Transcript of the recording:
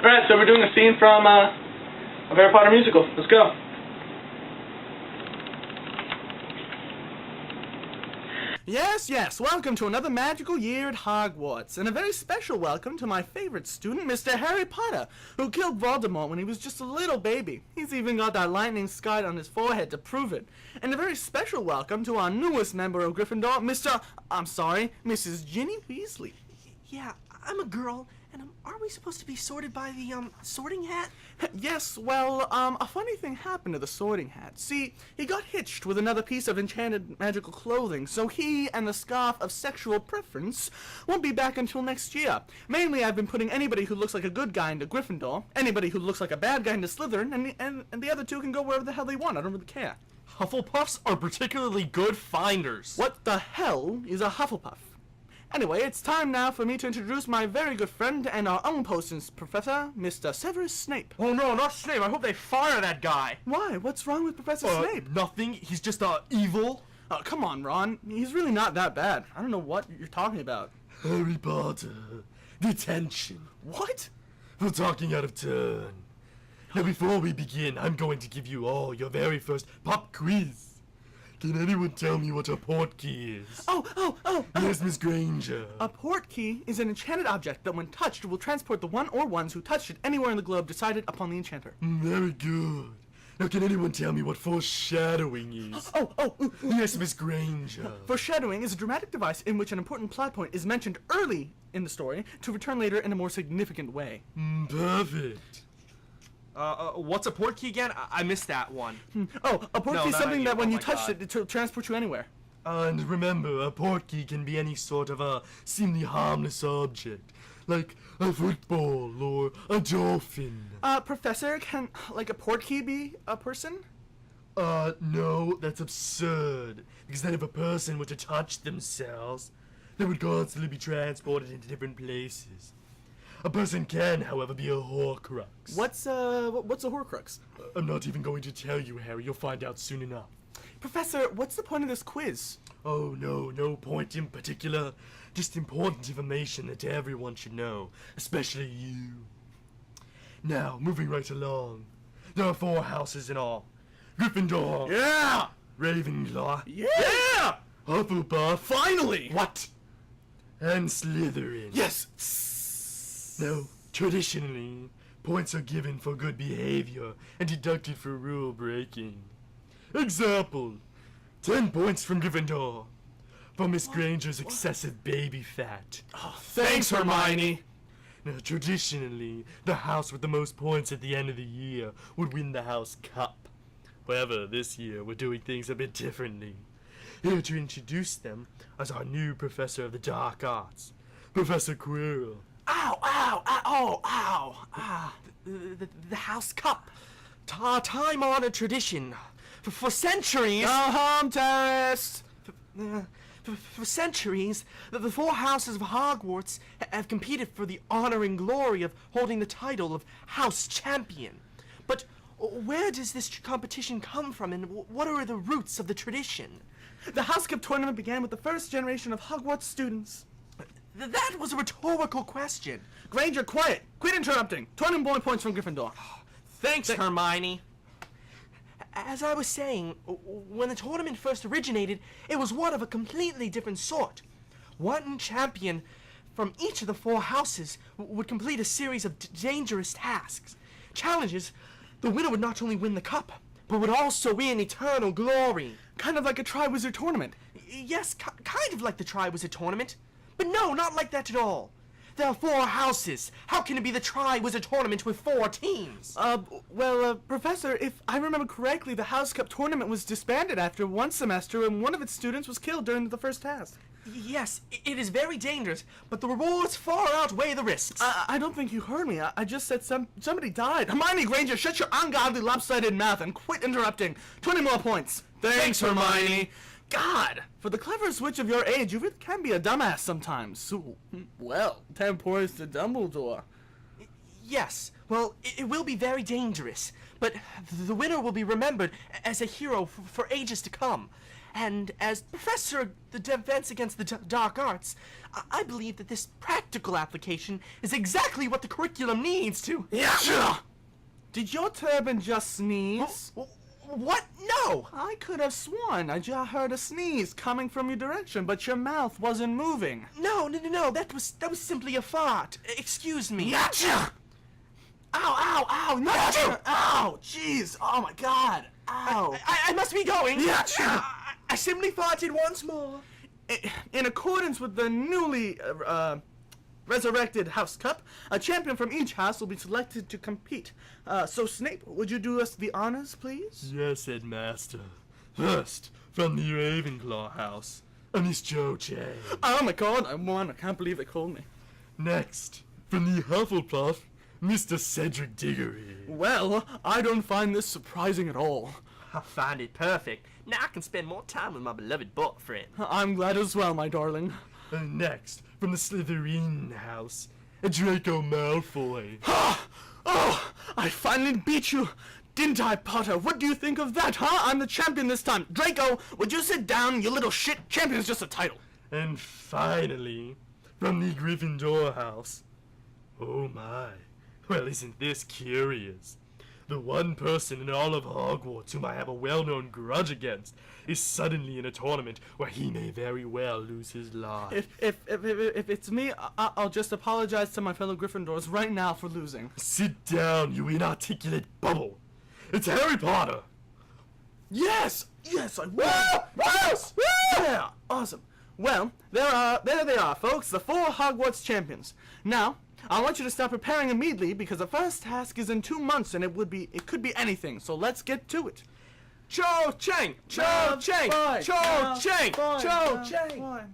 Alright, so we're doing a scene from a Harry Potter musical. Let's go. Yes, welcome to another magical year at Hogwarts, and a very special welcome to my favorite student, Mr. Harry Potter, who killed Voldemort when he was just a little baby. He's even got that lightning scar on his forehead to prove it. And a very special welcome to our newest member of Gryffindor, Mrs. Ginny Weasley. Yeah, I'm a girl, and aren't we supposed to be sorted by the, sorting hat? Yes, well, a funny thing happened to the sorting hat. See, he got hitched with another piece of enchanted magical clothing, so he and the scarf of sexual preference won't be back until next year. Mainly, I've been putting anybody who looks like a good guy into Gryffindor, anybody who looks like a bad guy into Slytherin, and the other two can go wherever the hell they want. I don't really care. Hufflepuffs are particularly good finders. What the hell is a Hufflepuff? Anyway, it's time now for me to introduce my very good friend and our own potions professor, Mr. Severus Snape. Oh no, not Snape. I hope they fire that guy. Why? What's wrong with Professor Snape? Nothing. He's just, evil. Oh, come on, Ron. He's really not that bad. I don't know what you're talking about. Harry Potter. Detention. What? For talking out of turn. Now before we begin, I'm going to give you all your very first pop quiz. Can anyone tell me what a portkey is? Oh! Yes, Miss Granger. A portkey is an enchanted object that when touched will transport the one or ones who touched it anywhere in the globe decided upon the enchanter. Very good. Now can anyone tell me what foreshadowing is? Yes, Miss Granger. Foreshadowing is a dramatic device in which an important plot point is mentioned early in the story to return later in a more significant way. Perfect. What's a portkey again? I missed that one. A portkey is something that when you touch God. it will transport you anywhere. And remember, a portkey can be any sort of a seemingly harmless object, like a football or a dolphin. Professor, can, like, a portkey be a person? No, that's absurd. Because then if a person were to touch themselves, they would constantly be transported into different places. A person can, however, be a Horcrux. What's a Horcrux? I'm not even going to tell you, Harry. You'll find out soon enough. Professor, what's the point of this quiz? Oh, no point in particular. Just important information that everyone should know, especially you. Now, moving right along. There are 4 houses in all. Gryffindor. Yeah! Ravenclaw. Yeah! Hufflepuff. Finally! What? And Slytherin. Yes! Now, traditionally, points are given for good behavior and deducted for rule breaking. Example, 10 points from Gryffindor for Miss Granger's excessive baby fat. Oh, thanks, Hermione! Now, traditionally, the house with the most points at the end of the year would win the house cup. However, this year we're doing things a bit differently. Here to introduce them as our new professor of the dark arts, Professor Quirrell. The house cup. Time-honored tradition. For centuries... Go home, terrorists! For centuries, the 4 houses of Hogwarts have competed for the honor and glory of holding the title of House Champion. But where does this competition come from, and what are the roots of the tradition? The House Cup tournament began with the first generation of Hogwarts students. That was a rhetorical question. Granger, quiet! Quit interrupting! 20 points from Gryffindor. Thanks, Hermione. As I was saying, when the tournament first originated, it was one of a completely different sort. One champion from each of the 4 houses would complete a series of dangerous tasks. Challenges, the winner would not only win the cup, but would also win eternal glory. Kind of like a Triwizard tournament. Yes, kind of like the Triwizard tournament. But no, not like that at all. There are 4 houses. How can it be the Triwizard tournament with 4 teams? Professor, if I remember correctly, the House Cup tournament was disbanded after one semester and one of its students was killed during the first task. Yes, it is very dangerous, but the rewards far outweigh the risks. I don't think you heard me. I just said somebody died. Hermione Granger, shut your ungodly lopsided mouth and quit interrupting. 20 more points. Thanks, Hermione. God, for the cleverest witch of your age, you really can be a dumbass sometimes. So, well, 10 points to Dumbledore. Yes, well, it will be very dangerous, but the winner will be remembered as a hero for ages to come. And as professor of the defense against the dark arts, I believe that this practical application is exactly what the curriculum needs to... Yeah. Did your turban just sneeze? What? No! I could have sworn I just heard a sneeze coming from your direction, but your mouth wasn't moving. No, that was simply a fart. Excuse me. Ow, ow, ow, no! Ow, jeez, oh my god, ow. I must be going. Yacha! I simply farted once more. In accordance with the newly resurrected House Cup, a champion from each house will be selected to compete. So Snape, would you do us the honors, please? Yes, Headmaster. First, from the Ravenclaw house, a Miss Cho Chang. Oh my god, I won. I can't believe they called me. Next, from the Hufflepuff, Mr. Cedric Diggory. Well, I don't find this surprising at all. I find it perfect. Now I can spend more time with my beloved boyfriend. I'm glad as well, my darling. And next, from the Slytherin house, a Draco Malfoy. Oh, I finally beat you. Didn't I, Potter? What do you think of that, huh? I'm the champion this time. Draco, would you sit down, you little shit? Champion's just a title. And finally, from the Gryffindor house. Oh my. Well, isn't this curious? The one person in all of Hogwarts whom I have a well-known grudge against is suddenly in a tournament where he may very well lose his life. If it's me, I'll just apologize to my fellow Gryffindors right now for losing. Sit down, you inarticulate bubble. It's Harry Potter. Yes, I will. Yes, yeah, awesome. Well, there they are, folks, the 4 Hogwarts champions. Now, I want you to start preparing immediately because the first task is in 2 months and it could be anything. So let's get to it. Cho Chang! Cho Chang! Cho Chang! Cho Chang! Fine.